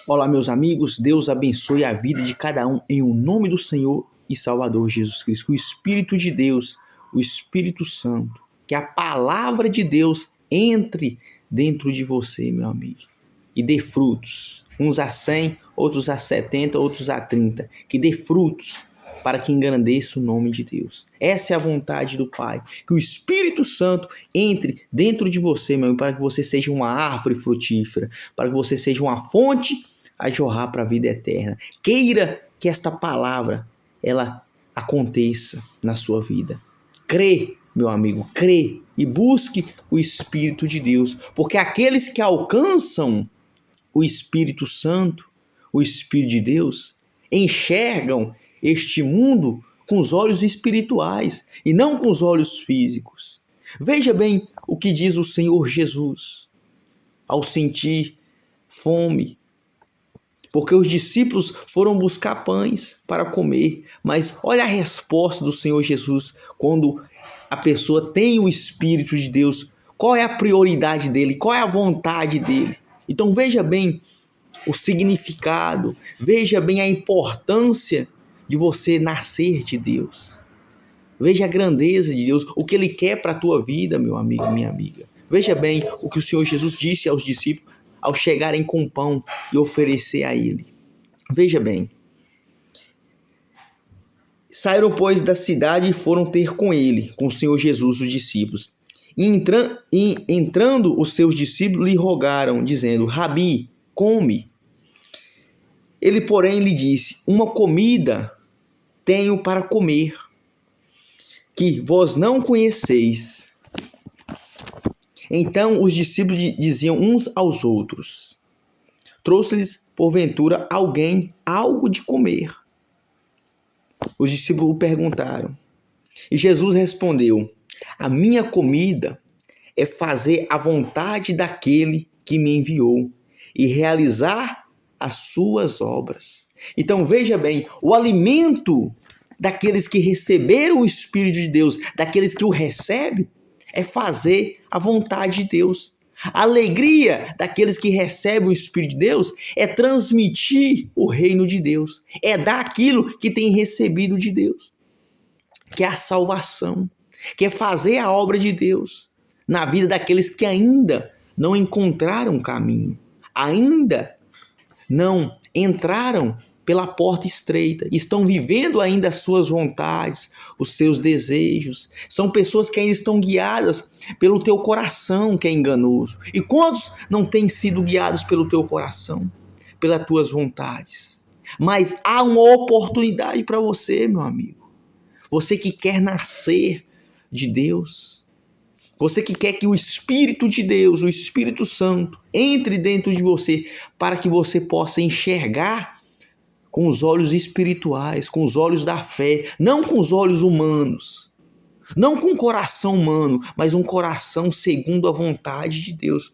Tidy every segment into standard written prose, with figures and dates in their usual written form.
Olá, meus amigos, Deus abençoe a vida de cada um em o nome do Senhor e Salvador Jesus Cristo. Que o Espírito de Deus, o Espírito Santo, que a palavra de Deus entre dentro de você, meu amigo, e dê frutos, uns a 100, outros a 70, outros a 30, que dê frutos para que engrandeça o nome de Deus. Essa é a vontade do Pai, que o Espírito Santo entre dentro de você, meu amigo, para que você seja uma árvore frutífera, para que você seja uma fonte a jorrar para a vida eterna. Queira que esta palavra ela aconteça na sua vida. Crê, meu amigo, crê e busque o Espírito de Deus, porque aqueles que alcançam o Espírito Santo, o Espírito de Deus, enxergam este mundo com os olhos espirituais e não com os olhos físicos. Veja bem o que diz o Senhor Jesus ao sentir fome, porque os discípulos foram buscar pães para comer, mas olha a resposta do Senhor Jesus quando a pessoa tem o Espírito de Deus. Qual é a prioridade dele? Qual é a vontade dele? Então veja bem o significado, veja bem a importância de você nascer de Deus. Veja a grandeza de Deus, o que Ele quer para a tua vida, meu amigo, minha amiga. Veja bem o que o Senhor Jesus disse aos discípulos ao chegarem com pão e oferecer a Ele. Veja bem. Saíram, pois, da cidade e foram ter com Ele, com o Senhor Jesus, os discípulos. E entrando os seus discípulos lhe rogaram, dizendo: Rabi, come. Ele, porém, lhe disse: uma comida tenho para comer, que vós não conheceis. Então os discípulos diziam uns aos outros: trouxe-lhes, porventura, alguém algo de comer? Os discípulos perguntaram. E Jesus respondeu: a minha comida é fazer a vontade daquele que me enviou e realizar as suas obras. Então veja bem, o alimento daqueles que receberam o Espírito de Deus, daqueles que o recebem, é fazer a vontade de Deus. A alegria daqueles que recebem o Espírito de Deus é transmitir o reino de Deus, é dar aquilo que tem recebido de Deus, que é a salvação, que é fazer a obra de Deus na vida daqueles que ainda não encontraram o caminho, ainda não entraram pela porta estreita, estão vivendo ainda as suas vontades, os seus desejos. São pessoas que ainda estão guiadas pelo teu coração, que é enganoso. E quantos não têm sido guiados pelo teu coração, pelas tuas vontades? Mas há uma oportunidade para você, meu amigo. Você que quer nascer de Deus, você que quer que o Espírito de Deus, o Espírito Santo, entre dentro de você para que você possa enxergar com os olhos espirituais, com os olhos da fé, não com os olhos humanos, não com o coração humano, mas um coração segundo a vontade de Deus.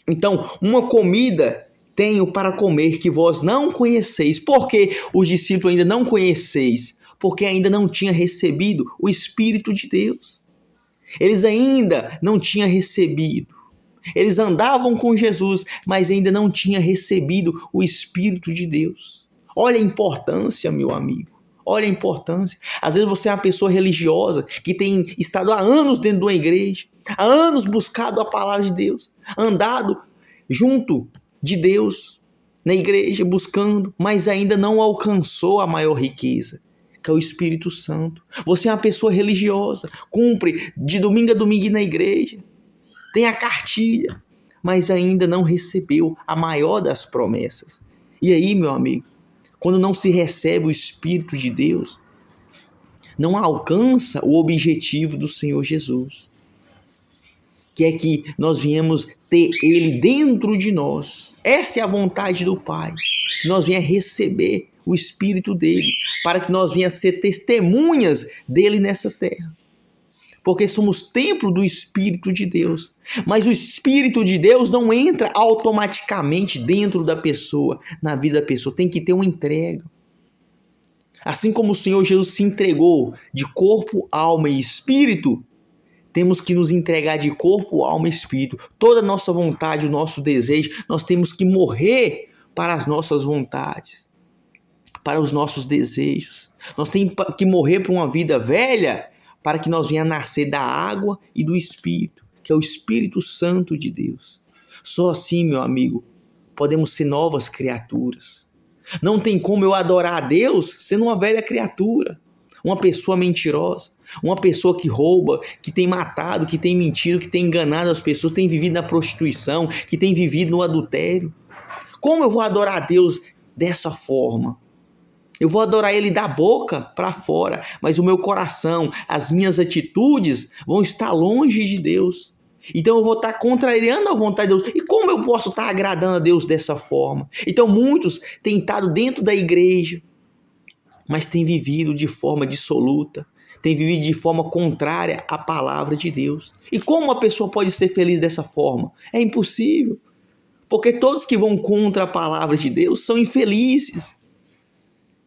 Então, uma comida tenho para comer que vós não conheceis. Por que os discípulos ainda não conheceis? Porque ainda não tinham recebido o Espírito de Deus. Eles ainda não tinham recebido. Eles andavam com Jesus, mas ainda não tinham recebido o Espírito de Deus. Olha a importância, meu amigo. Olha a importância. Às vezes você é uma pessoa religiosa que tem estado há anos dentro de uma igreja, há anos buscado a palavra de Deus, andado junto de Deus na igreja, buscando, mas ainda não alcançou a maior riqueza, que é o Espírito Santo. Você é uma pessoa religiosa, cumpre de domingo a domingo na igreja, tem a cartilha, mas ainda não recebeu a maior das promessas. E aí, meu amigo, quando não se recebe o Espírito de Deus, não alcança o objetivo do Senhor Jesus, que é que nós viemos ter Ele dentro de nós. Essa é a vontade do Pai, que nós venhamos receber o Espírito dele, para que nós venhamos ser testemunhas dele nessa terra. Porque somos templo do Espírito de Deus. Mas o Espírito de Deus não entra automaticamente dentro da pessoa, na vida da pessoa. Tem que ter uma entrega. Assim como o Senhor Jesus se entregou de corpo, alma e espírito, temos que nos entregar de corpo, alma e espírito. Toda a nossa vontade, o nosso desejo, nós temos que morrer para as nossas vontades, para os nossos desejos. Nós temos que morrer para uma vida velha para que nós venhamos a nascer da água e do Espírito, que é o Espírito Santo de Deus. Só assim, meu amigo, podemos ser novas criaturas. Não tem como eu adorar a Deus sendo uma velha criatura, uma pessoa mentirosa, uma pessoa que rouba, que tem matado, que tem mentido, que tem enganado as pessoas, que tem vivido na prostituição, que tem vivido no adultério. Como eu vou adorar a Deus dessa forma? Eu vou adorar Ele da boca para fora, mas o meu coração, as minhas atitudes vão estar longe de Deus. Então eu vou estar contrariando a vontade de Deus. E como eu posso estar agradando a Deus dessa forma? Então muitos têm estado dentro da igreja, mas têm vivido de forma dissoluta, têm vivido de forma contrária à palavra de Deus. E como uma pessoa pode ser feliz dessa forma? É impossível. Porque todos que vão contra a palavra de Deus são infelizes.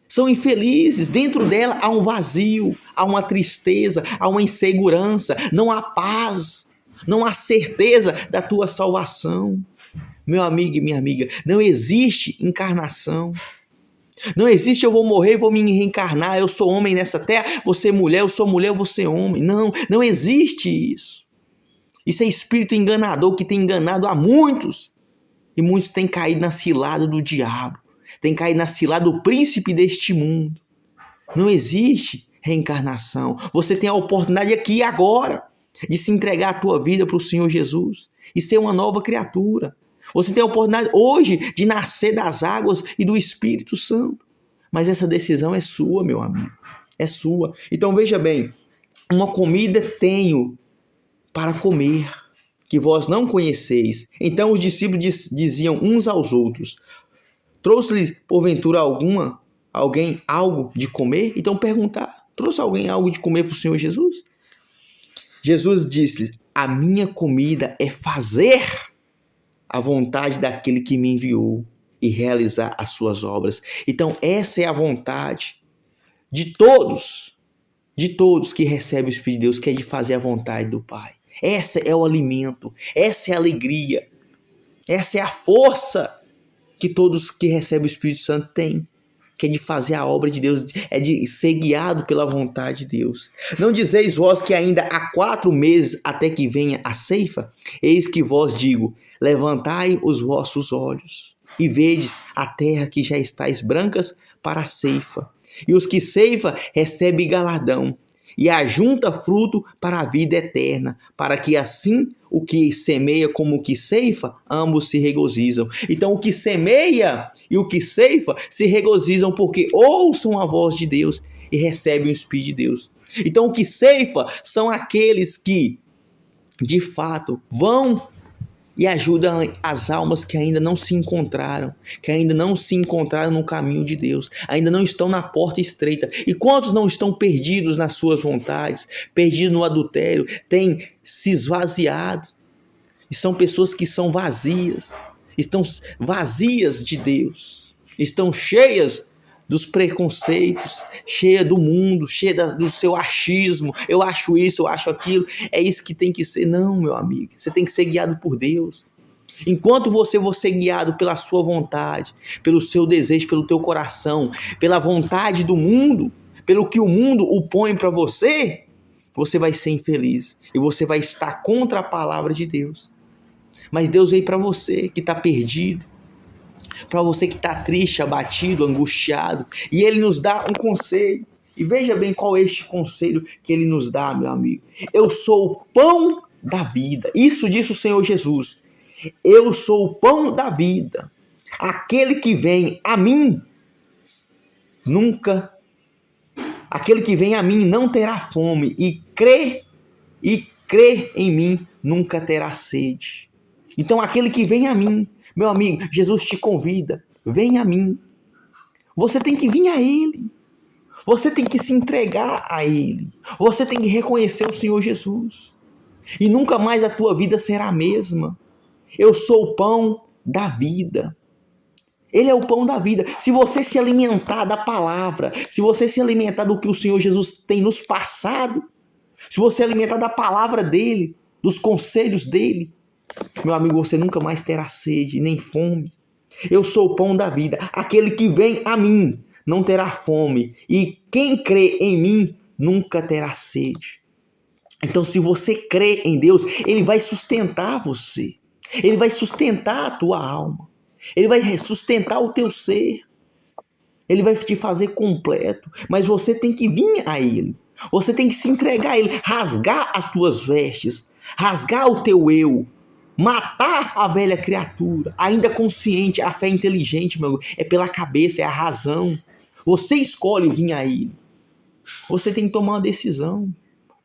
São infelizes, dentro dela há um vazio, há uma tristeza, há uma insegurança, não há paz, não há certeza da tua salvação. Meu amigo e minha amiga, não existe encarnação. Não existe eu vou morrer e vou me reencarnar, eu sou homem nessa terra, você é mulher, eu sou mulher, eu vou ser homem. Não existe isso. Isso é espírito enganador que tem enganado a muitos. E muitos têm caído na cilada do diabo. Tem caído na cilada do príncipe deste mundo. Não existe reencarnação. Você tem a oportunidade aqui e agora de se entregar a tua vida para o Senhor Jesus e ser uma nova criatura. Você tem a oportunidade hoje de nascer das águas e do Espírito Santo. Mas essa decisão é sua, meu amigo. É sua. Então veja bem, uma comida tenho para comer, que vós não conheceis. Então os discípulos diziam uns aos outros: trouxe-lhe porventura alguém algo de comer? Então perguntar, trouxe alguém algo de comer para o Senhor Jesus? Jesus disse-lhe: a minha comida é fazer a vontade daquele que me enviou e realizar as suas obras. Então essa é a vontade de todos que recebem o Espírito de Deus, que é de fazer a vontade do Pai. Essa é o alimento, essa é a alegria, essa é a força que todos que recebem o Espírito Santo têm, que é de fazer a obra de Deus, é de ser guiado pela vontade de Deus. Não dizeis vós que ainda há 4 meses até que venha a ceifa? Eis que vós digo: levantai os vossos olhos e vedes a terra que já estáis brancas para a ceifa. E os que ceifa recebem galardão, e ajunta fruto para a vida eterna, para que assim o que semeia como o que ceifa, ambos se regozijam. Então o que semeia e o que ceifa se regozijam porque ouçam a voz de Deus e recebem o Espírito de Deus. Então o que ceifa são aqueles que, de fato, vão e ajudam as almas que ainda não se encontraram, no caminho de Deus, ainda não estão na porta estreita. E quantos não estão perdidos nas suas vontades, perdidos no adultério, têm se esvaziado? E são pessoas que são vazias, estão vazias de Deus, estão cheias dos preconceitos, cheia do mundo, cheia do seu achismo. Eu acho isso, eu acho aquilo. É isso que tem que ser. Não, meu amigo. Você tem que ser guiado por Deus. Enquanto você for ser guiado pela sua vontade, pelo seu desejo, pelo teu coração, pela vontade do mundo, pelo que o mundo põe para você, você vai ser infeliz. E você vai estar contra a palavra de Deus. Mas Deus veio para você que está perdido, para você que está triste, abatido, angustiado, e Ele nos dá um conselho. E veja bem qual é este conselho que Ele nos dá, meu amigo. Eu sou o pão da vida. Isso disse o Senhor Jesus. Eu sou o pão da vida. Aquele que vem a mim não terá fome, e crê em mim nunca terá sede. Então aquele que vem a mim, meu amigo, Jesus te convida, vem a mim. Você tem que vir a Ele. Você tem que se entregar a Ele. Você tem que reconhecer o Senhor Jesus. E nunca mais a tua vida será a mesma. Eu sou o pão da vida. Ele é o pão da vida. Se você se alimentar da palavra, se você se alimentar do que o Senhor Jesus tem nos passado, se você alimentar da palavra dEle, dos conselhos dEle, meu amigo, você nunca mais terá sede, nem fome. Eu sou o pão da vida. Aquele que vem a mim não terá fome, e quem crê em mim nunca terá sede. Então, se você crê em Deus, Ele vai sustentar você. Ele vai sustentar a tua alma. Ele vai sustentar o teu ser. Ele vai te fazer completo. Mas você tem que vir a Ele. Você tem que se entregar a Ele. Rasgar as tuas vestes. Rasgar o teu eu. Matar a velha criatura. Ainda consciente, a fé inteligente, meu, é pela cabeça, é a razão. Você escolhe vir a Ele. Você tem que tomar uma decisão.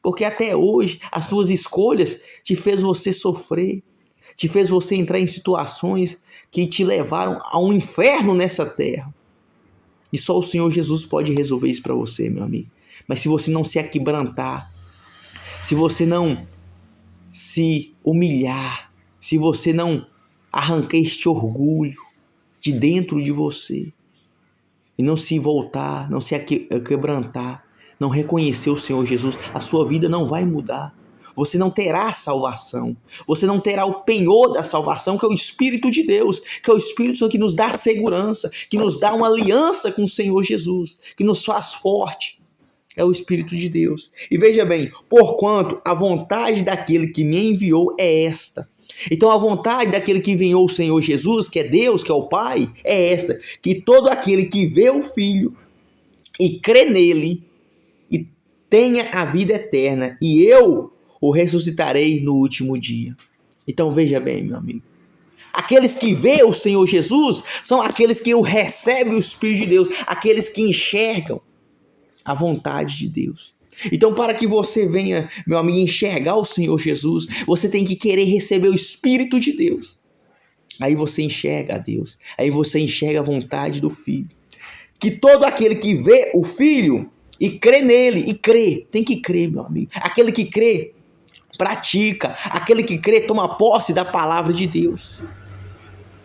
Porque até hoje, as tuas escolhas te fez você sofrer. Te fez você entrar em situações que te levaram a um inferno nessa terra. E só o Senhor Jesus pode resolver isso para você, meu amigo. Mas se você não se aquebrantar, se você não se humilhar, se você não arrancar este orgulho de dentro de você, e não se voltar, não se quebrantar, não reconhecer o Senhor Jesus, a sua vida não vai mudar. Você não terá salvação. Você não terá o penhor da salvação, que é o Espírito de Deus, que é o Espírito Santo que nos dá segurança, que nos dá uma aliança com o Senhor Jesus, que nos faz forte. É o Espírito de Deus. E veja bem, porquanto a vontade daquele que me enviou é esta. Então a vontade daquele que enviou o Senhor Jesus, que é Deus, que é o Pai, é esta: que todo aquele que vê o Filho e crê nele e tenha a vida eterna, e eu o ressuscitarei no último dia. Então veja bem, meu amigo, aqueles que vê o Senhor Jesus são aqueles que recebem o Espírito de Deus, aqueles que enxergam a vontade de Deus. Então, para que você venha, meu amigo, enxergar o Senhor Jesus, você tem que querer receber o Espírito de Deus. Aí você enxerga a Deus, aí você enxerga a vontade do Filho. Que todo aquele que vê o Filho e crê nele, e crê, tem que crer, meu amigo. Aquele que crê, pratica. Aquele que crê, toma posse da palavra de Deus.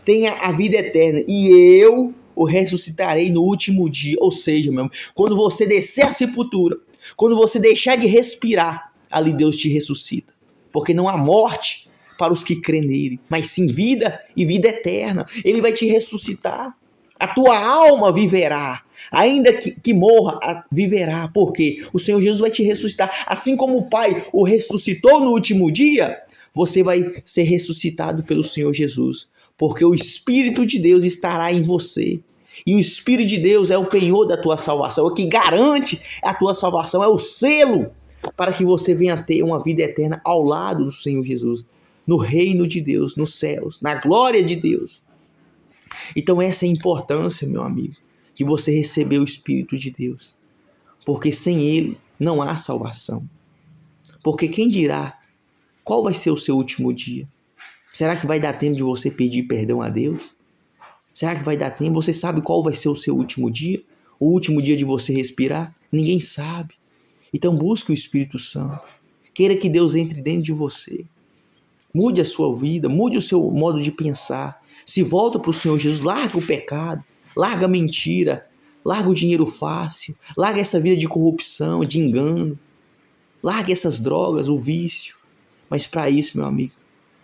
Tenha a vida eterna, e eu o ressuscitarei no último dia. Ou seja, meu amigo, quando você descer à sepultura, quando você deixar de respirar, ali Deus te ressuscita. Porque não há morte para os que crêem nele, mas sim vida e vida eterna. Ele vai te ressuscitar. A tua alma viverá. Ainda que morra, viverá. Porque o Senhor Jesus vai te ressuscitar. Assim como o Pai o ressuscitou no último dia, você vai ser ressuscitado pelo Senhor Jesus. Porque o Espírito de Deus estará em você. E o Espírito de Deus é o penhor da tua salvação. É o que garante a tua salvação. É o selo para que você venha ter uma vida eterna ao lado do Senhor Jesus. No reino de Deus, nos céus, na glória de Deus. Então essa é a importância, meu amigo, de você receber o Espírito de Deus. Porque sem ele não há salvação. Porque quem dirá qual vai ser o seu último dia? Será que vai dar tempo de você pedir perdão a Deus? Será que vai dar tempo? Você sabe qual vai ser o seu último dia? O último dia de você respirar? Ninguém sabe. Então busque o Espírito Santo. Queira que Deus entre dentro de você. Mude a sua vida, mude o seu modo de pensar. Se volta para o Senhor Jesus, larga o pecado, larga a mentira, larga o dinheiro fácil, larga essa vida de corrupção, de engano, larga essas drogas, o vício. Mas para isso, meu amigo,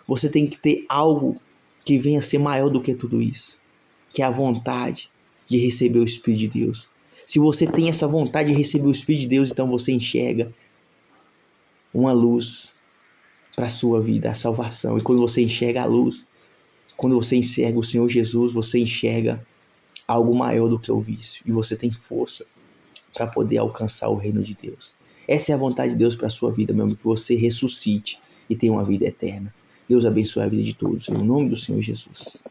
você tem que ter algo que venha a ser maior do que tudo isso, que é a vontade de receber o Espírito de Deus. Se você tem essa vontade de receber o Espírito de Deus, então você enxerga uma luz para a sua vida, a salvação. E quando você enxerga a luz, quando você enxerga o Senhor Jesus, você enxerga algo maior do que o vício. E você tem força para poder alcançar o reino de Deus. Essa é a vontade de Deus para a sua vida, meu amigo, que você ressuscite e tenha uma vida eterna. Deus abençoe a vida de todos, em nome do Senhor Jesus.